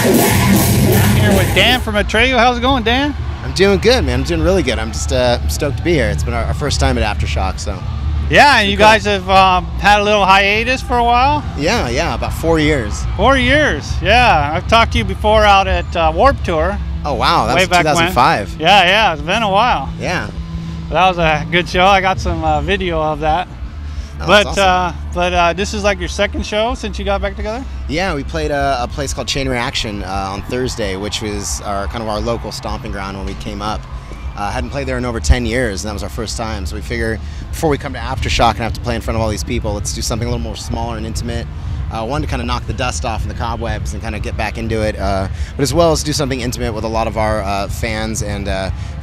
Here with Dan from Atreyu. How's it going, Dan? I'm doing good, man. I'm doing really good. I'm just stoked to be here. It's been our first time at Aftershock, so. Yeah, and you guys have had a little hiatus for a while? Yeah, about 4 years. 4 years, yeah. I've talked to you before out at Warp Tour. Oh, wow, that was 2005. When. Yeah, it's been a while. Yeah. That was a good show. I got some video of that. Oh, but awesome. This is like your second show since you got back together? Yeah, we played a place called Chain Reaction on Thursday, which was our local stomping ground when we came up. Hadn't played there in over 10 years, and that was our first time. So we figure before we come to Aftershock and have to play in front of all these people, let's do something a little more smaller and intimate. One, to kind of knock the dust off and the cobwebs and kind of get back into it, but as well as do something intimate with a lot of our fans and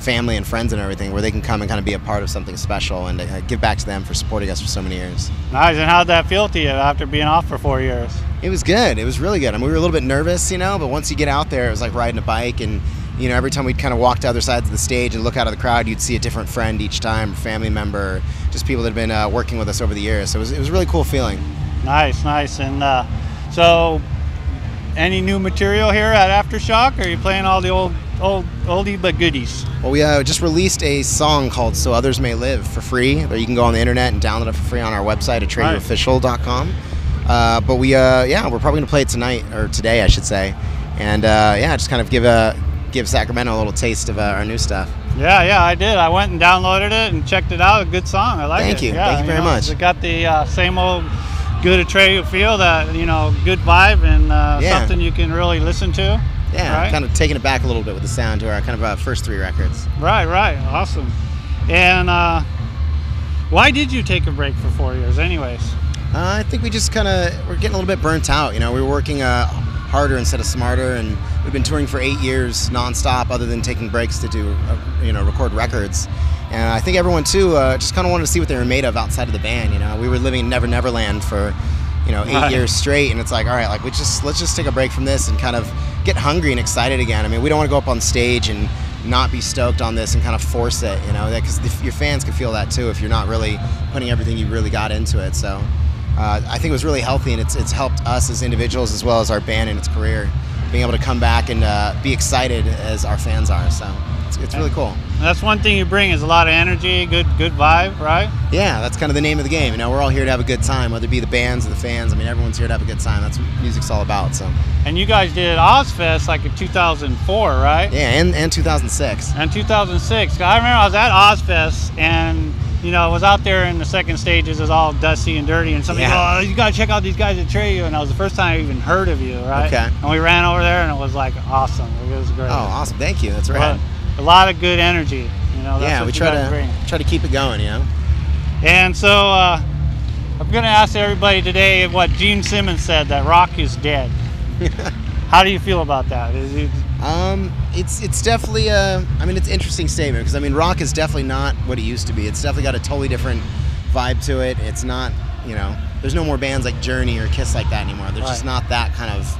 family and friends and everything, where they can come and kind of be a part of something special and give back to them for supporting us for so many years. Nice. And how'd that feel to you after being off for 4 years? It was good. It was really good. I mean, we were a little bit nervous, but once you get out there, it was like riding a bike, and every time we'd kind of walk to other sides of the stage and look out of the crowd, you'd see a different friend each time, family member, just people that have been working with us over the years. So it was a really cool feeling. Nice. And so, any new material here at Aftershock, or are you playing all the oldie but goodies? Well, we just released a song called So Others May Live for free. Or you can go on the internet and download it for free on our website, AtreyuOfficial.com. But we're probably going to play it tonight, or today, I should say. And just kind of give Sacramento a little taste of our new stuff. Yeah, I did. I went and downloaded it and checked it out. A good song. I like it. Thank you. Yeah, Thank you very much. It got the same old good Atreyu feel, that good vibe, and something you can really listen to. Yeah, right? Kind of taking it back a little bit with the sound to our kind of first 3 records. Right, awesome. And why did you take a break for 4 years, anyways? I think we just we're getting a little bit burnt out. We were working harder instead of smarter, and we've been touring for 8 years nonstop, other than taking breaks to do record records. And I think everyone too just kind of wanted to see what they were made of outside of the band. We were living in Never Never Land for 8 years straight, and it's like, all right, like let's just take a break from this and kind of get hungry and excited again. I mean, we don't want to go up on stage and not be stoked on this and kind of force it, because your fans can feel that too if you're not really putting everything you really got into it. So I think it was really healthy, and it's helped us as individuals as well as our band in its career, being able to come back and be excited as our fans are. So it's really cool. That's one thing you bring, is a lot of energy, good vibe, right? Yeah, that's kind of the name of the game. We're all here to have a good time, whether it be the bands or the fans. I mean, everyone's here to have a good time. That's what music's all about. So. And you guys did Ozfest like in 2004, right? Yeah, and 2006. And 2006. I remember I was at Ozfest, and I was out there in the second stages. It was all dusty and dirty, and somebody goes, "Oh, you gotta check out these guys at Atreyu." And that was the first time I even heard of you, right? Okay. And we ran over there, and it was like awesome. It was great. Oh, awesome! Thank you. That's right. A lot of good energy. That's yeah, what we try to keep it going, And so I'm going to ask everybody today what Gene Simmons said, that rock is dead. How do you feel about that? It's definitely it's an interesting statement, because rock is definitely not what it used to be. It's definitely got a totally different vibe to it. It's not, there's no more bands like Journey or Kiss like that anymore. There's just not that kind of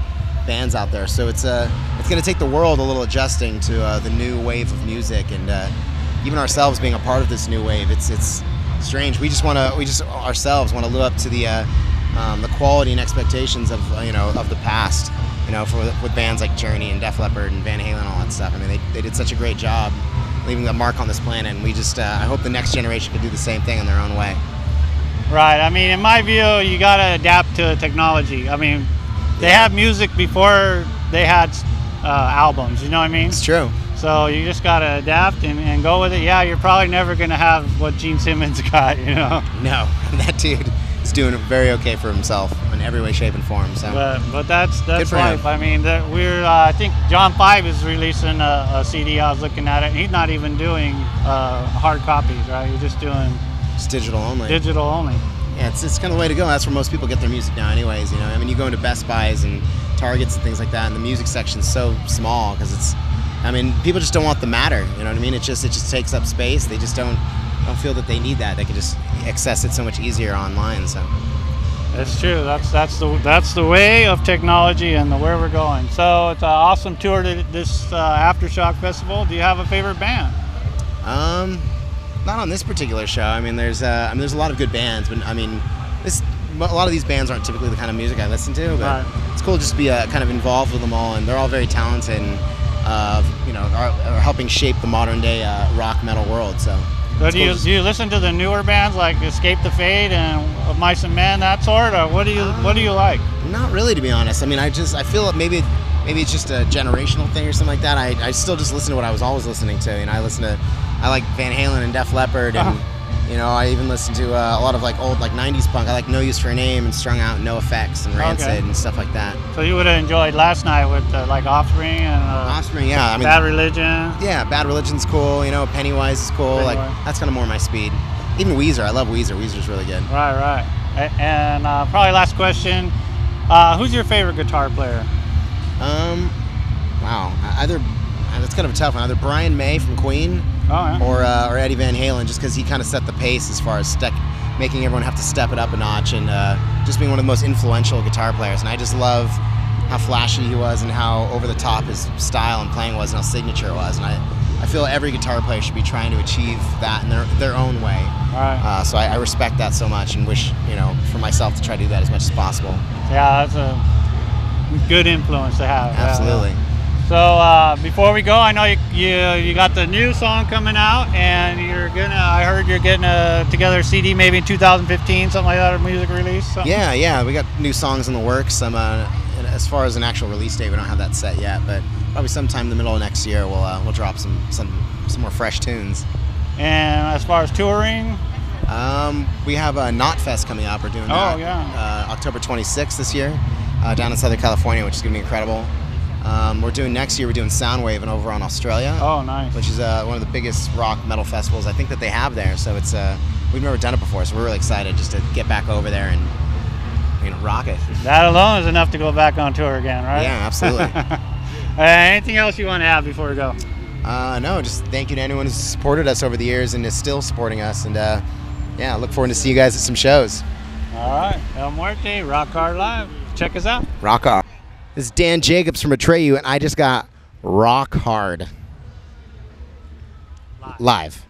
bands out there. So it's going to take the world a little adjusting to the new wave of music, and even ourselves being a part of this new wave. It's strange. We just ourselves want to live up to the quality and expectations of of the past. With bands like Journey and Def Leppard and Van Halen and all that stuff. I mean, they did such a great job leaving a mark on this planet, and we just I hope the next generation could do the same thing in their own way. Right. I mean, in my view, you got to adapt to technology. I mean, they had music before they had albums. You know what I mean? It's true. So you just got to adapt and go with it. Yeah, you're probably never going to have what Gene Simmons got, No, that dude is doing very okay for himself in every way, shape, and form. So. But that's life. I mean, I think John 5 is releasing a CD. I was looking at it, and he's not even doing hard copies, right? He's just doing digital only. Digital only. Yeah, it's kind of the way to go. That's where most people get their music now, anyways. I mean, you go into Best Buys and Targets and things like that, and the music section's so small because people just don't want the matter. You know what I mean? It just takes up space. They just don't feel that they need that. They can just access it so much easier online. So that's true. That's the way of technology and where we're going. So it's an awesome tour to this Aftershock festival. Do you have a favorite band? Not on this particular show. I mean, there's a lot of good bands, but I mean, a lot of these bands aren't typically the kind of music I listen to, but it's cool just to be kind of involved with them all, and they're all very talented and are helping shape the modern day rock metal world. So. But do you listen to the newer bands like Escape the Fate and Of Mice and Men, that sort, or what do you like? Not really, to be honest. I mean, I feel like maybe it's just a generational thing or something like that. I still just listen to what I was always listening to. I like Van Halen and Def Leppard, and I even listen to a lot of like old 90s punk. I like No Use for a Name and Strung Out, No Effects, and Rancid and stuff like that. So you would have enjoyed Last Night with like Offspring and Offspring, yeah. I mean, Bad Religion. Yeah, Bad Religion's cool. Pennywise is cool. Like that's kind of more my speed. Even Weezer, I love Weezer. Weezer's really good. Right. And probably last question, who's your favorite guitar player? Wow. That's kind of a tough one. Either Brian May from Queen or Eddie Van Halen, just because he kind of set the pace as far as making everyone have to step it up a notch, and just being one of the most influential guitar players. And I just love how flashy he was and how over the top his style and playing was and how signature it was. And I feel every guitar player should be trying to achieve that in their own way. So I respect that so much and wish for myself to try to do that as much as possible. Yeah, that's a good influence to have. Absolutely. Yeah. So before we go, I know you got the new song coming out, and I heard you're getting together a CD maybe in 2015, something like that, a music release. Something? Yeah, we got new songs in the works. As far as an actual release date, we don't have that set yet, but probably sometime in the middle of next year we'll drop some more fresh tunes. And as far as touring, we have a Knotfest coming up. We're doing that October 26th this year down in Southern California, which is going to be incredible. We're doing Soundwave and over on Australia. Oh, nice. Which is one of the biggest rock metal festivals I think that they have there. So it's we've never done it before, so we're really excited just to get back over there and rock it. That alone is enough to go back on tour again, right? Yeah, absolutely. Anything else you want to add before we go? No, just thank you to anyone who's supported us over the years and is still supporting us. And look forward to see you guys at some shows. All right, El Muerte, Rock Hard Live. Check us out. Rock hard. This is Dan Jacobs from Atreyu, and I just got rock hard live.